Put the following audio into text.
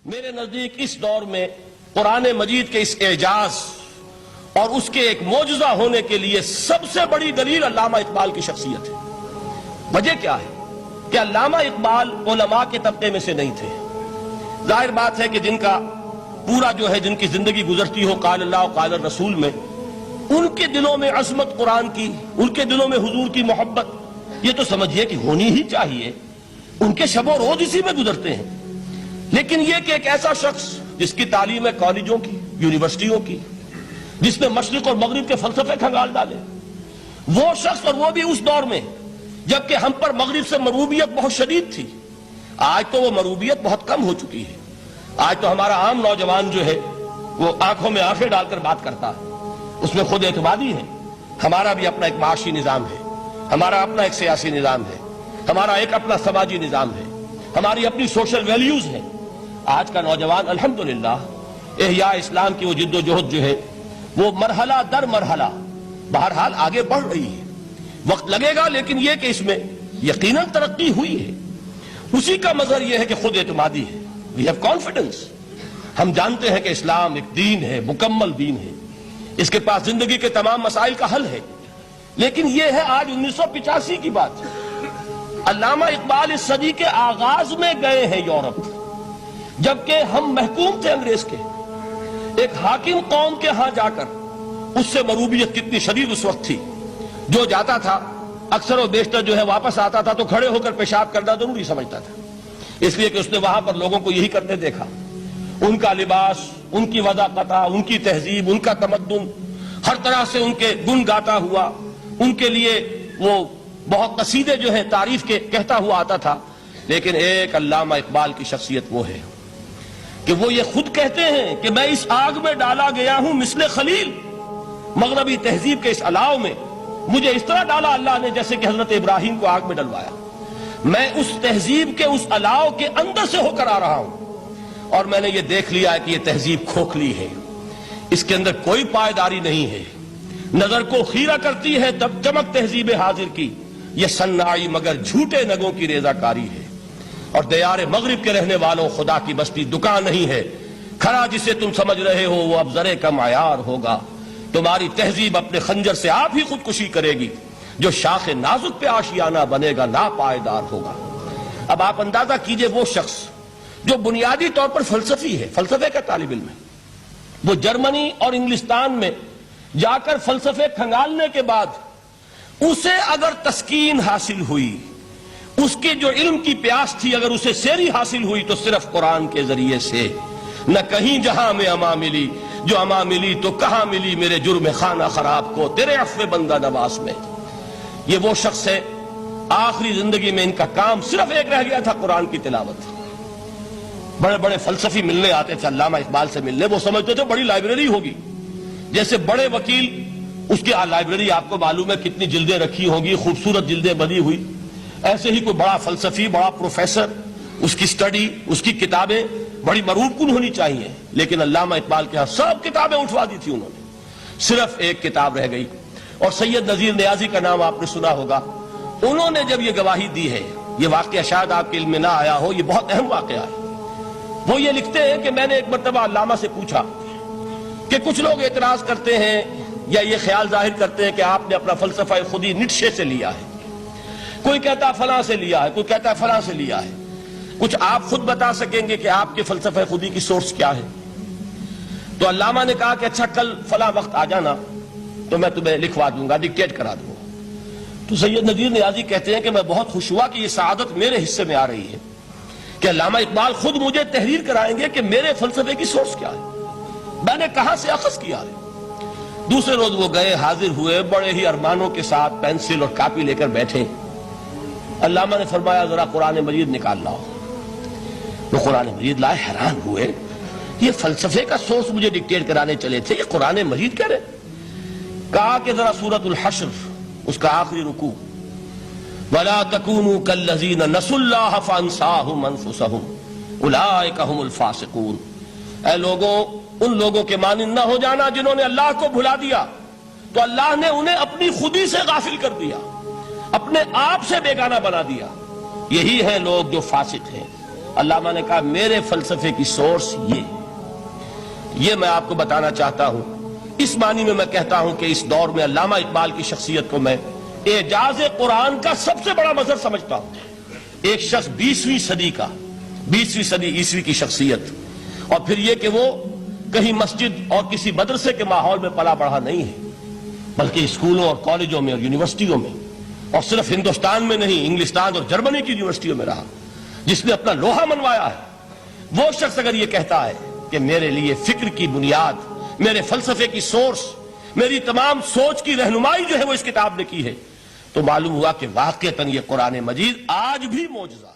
میرے نزدیک اس دور میں قرآن مجید کے اس اعجاز اور اس کے ایک معجزہ ہونے کے لیے سب سے بڑی دلیل علامہ اقبال کی شخصیت ہے۔ وجہ کیا ہے کہ علامہ اقبال علماء کے طبقے میں سے نہیں تھے۔ ظاہر بات ہے کہ جن کا پورا جن کی زندگی گزرتی ہو قال اللہ و قال الرسول میں، ان کے دلوں میں عظمت قرآن کی، ان کے دلوں میں حضور کی محبت یہ تو سمجھیے کہ ہونی ہی چاہیے، ان کے شب و روز اسی میں گزرتے ہیں۔ لیکن یہ کہ ایک ایسا شخص جس کی تعلیم ہے کالجوں کی، یونیورسٹیوں کی، جس نے مشرق اور مغرب کے فلسفے کھنگال ڈالے، وہ شخص، اور وہ بھی اس دور میں جبکہ ہم پر مغرب سے مروبیت بہت شدید تھی۔ آج تو وہ مروبیت بہت کم ہو چکی ہے۔ آج تو ہمارا عام نوجوان وہ آنکھوں میں آنکھیں ڈال کر بات کرتا ہے، اس میں خود اعتمادی ہے۔ ہمارا بھی اپنا ایک معاشی نظام ہے، ہمارا اپنا ایک سیاسی نظام ہے، ہمارا ایک اپنا سماجی نظام ہے، ہماری اپنی سوشل ویلیوز ہیں۔ آج کا نوجوان الحمدللہ احیاء اسلام کی وہ جد و جہد وہ مرحلہ در مرحلہ بہرحال آگے بڑھ رہی ہے۔ وقت لگے گا، لیکن یہ کہ اس میں یقیناً ترقی ہوئی ہے۔ اسی کا مظہر یہ ہے کہ خود اعتمادی ہے۔ We have confidence۔ ہم جانتے ہیں کہ اسلام ایک دین ہے، مکمل دین ہے، اس کے پاس زندگی کے تمام مسائل کا حل ہے۔ لیکن یہ ہے آج 1985 کی بات۔ علامہ اقبال اس صدی کے آغاز میں گئے ہیں یورپ، جبکہ ہم محکوم تھے انگریز کے۔ ایک حاکم قوم کے ہاں جا کر اس سے مروبیت کتنی شدید اس وقت تھی، جو جاتا تھا اکثر و بیشتر واپس آتا تھا تو کھڑے ہو کر پیشاب کرنا ضروری سمجھتا تھا، اس لیے کہ اس نے وہاں پر لوگوں کو یہی کرتے دیکھا۔ ان کا لباس، ان کی وضاقت، ان کی تہذیب، ان کا تمدن، ہر طرح سے ان کے گن گاتا ہوا، ان کے لیے وہ بہت قصیدے تعریف کے کہتا ہوا آتا تھا۔ لیکن ایک علامہ اقبال کی شخصیت وہ ہے کہ وہ یہ خود کہتے ہیں کہ میں اس آگ میں ڈالا گیا ہوں مثل خلیل۔ مغربی تہذیب کے اس الاؤ میں مجھے اس طرح ڈالا اللہ نے جیسے کہ حضرت ابراہیم کو آگ میں ڈلوایا۔ میں اس تہذیب کے اس الاؤ کے اندر سے ہو کر آ رہا ہوں، اور میں نے یہ دیکھ لیا ہے کہ یہ تہذیب کھوکھلی ہے، اس کے اندر کوئی پائیداری نہیں ہے، نظر کو خیرہ کرتی ہے تب چمک تہذیب حاضر کی، یہ صناعی مگر جھوٹے نگوں کی ریزہ کاری ہے۔ اور دیار مغرب کے رہنے والوں، خدا کی بستی دکان نہیں ہے، کھڑا جسے تم سمجھ رہے ہو وہ اب زرے کا معیار ہوگا۔ تمہاری تہذیب اپنے خنجر سے آپ ہی خودکشی کرے گی، جو شاخ نازک پہ آشیانہ بنے گا نا پائیدار ہوگا۔ اب آپ اندازہ کیجئے وہ شخص جو بنیادی طور پر فلسفی ہے، فلسفے کا طالب علم ہے، وہ جرمنی اور انگلستان میں جا کر فلسفے کھنگالنے کے بعد اسے اگر تسکین حاصل ہوئی، اس کے جو علم کی پیاس تھی اگر اسے سیری حاصل ہوئی تو صرف قرآن کے ذریعے سے۔ نہ کہیں جہاں میں اما ملی، جو اما ملی تو کہاں ملی میرے جرم خانہ خراب کو تیرے عفو بندہ نواز میں۔ یہ وہ شخص ہے، آخری زندگی میں ان کا کام صرف ایک رہ گیا تھا، قرآن کی تلاوت۔ بڑے بڑے فلسفی ملنے آتے تھے علامہ اقبال سے ملنے، وہ سمجھتے تھے بڑی لائبریری ہوگی، جیسے بڑے وکیل اس کی لائبریری آپ کو معلوم ہے کتنی جلدیں رکھی ہوں گی، خوبصورت جلدیں بنی ہوئی، ایسے ہی کوئی بڑا فلسفی، بڑا پروفیسر، اس کی سٹڈی، اس کی کتابیں بڑی مروب کن ہونی چاہیے۔ لیکن علامہ اقبال کے ہاں سب کتابیں اٹھوا دی تھی انہوں نے، صرف ایک کتاب رہ گئی، اور سید نذیر نیازی کا نام آپ نے سنا ہوگا۔ انہوں نے جب یہ گواہی دی ہے، یہ واقعہ شاید آپ کے علم میں نہ آیا ہو، یہ بہت اہم واقعہ ہے۔ وہ یہ لکھتے ہیں کہ میں نے ایک مرتبہ علامہ سے پوچھا کہ کچھ لوگ اعتراض کرتے ہیں یا یہ خیال ظاہر کرتے ہیں کہ آپ نے اپنا فلسفہ خودی نیٹشے سے لیا ہے، کوئی کہتا فلاں سے لیا ہے، کوئی کہتا فلاں سے لیا ہے، کچھ آپ خود بتا سکیں گے کہ آپ کے فلسفہ خودی کی سورس کیا ہے؟ تو علامہ نے کہا کہ اچھا کل فلاں وقت آ جانا تو میں تمہیں لکھوا دوں گا، ڈکٹیٹ کرا دوں گا۔ تو سید نذیر نیازی کہتے ہیں کہ میں بہت خوش ہوا کہ یہ سعادت میرے حصے میں آ رہی ہے کہ علامہ اقبال خود مجھے تحریر کرائیں گے کہ میرے فلسفے کی سورس کیا ہے، میں نے کہاں سے اخذ کیا ہے۔ دوسرے روز وہ گئے، حاضر ہوئے، بڑے ہی ارمانوں کے ساتھ پینسل اور کاپی لے کر بیٹھے۔ علامہ نے فرمایا ذرا قرآن مجید نکال لاؤ۔ وہ قرآن مجید لائے، حیران ہوئے، یہ فلسفے کا سورس مجھے ڈکٹیٹ کرانے چلے تھے، یہ قرآن مجید کہہ رہے۔ کہا کہ ذرا سورۃ الحشر اس کا آخری رکوع، وَلَا تَكُونُوا كَالَّذِينَ نَسُوا اللَّهَ فَأَنسَاهُمْ أَنفُسَهُمْ أُولَٰئِكَ هُمُ الْفَاسِقُونَ۔ اے لوگوں، ان لوگوں کے مانند نہ ہو جانا جنہوں نے اللہ کو بھلا دیا تو اللہ نے انہیں اپنی خودی سے غافل کر دیا، اپنے آپ سے بیگانہ بنا دیا، یہی ہیں لوگ جو فاسق ہیں۔ علامہ نے کہا میرے فلسفے کی سورس یہ میں آپ کو بتانا چاہتا ہوں. اس معنی میں کہتا ہوں کہ اس دور میں علامہ اقبال کی شخصیت کو میں اعجاز قرآن کا سب سے بڑا مظہر سمجھتا ہوں. ایک شخص 20ویں صدی عیسوی کی شخصیت، اور پھر یہ کہ وہ کہیں مسجد اور کسی مدرسے کے ماحول میں پلا بڑھا نہیں ہے، بلکہ اسکولوں اور کالجوں میں اور یونیورسٹیوں میں، اور صرف ہندوستان میں نہیں، انگلستان اور جرمنی کی یونیورسٹیوں میں رہا، جس نے اپنا لوہا منوایا ہے. وہ شخص اگر یہ کہتا ہے کہ میرے لیے فکر کی بنیاد، میرے فلسفے کی سورس، میری تمام سوچ کی رہنمائی جو ہے وہ اس کتاب نے کی ہے، تو معلوم ہوا کہ واقعتاً یہ قرآن مجید آج بھی معجزہ ہے.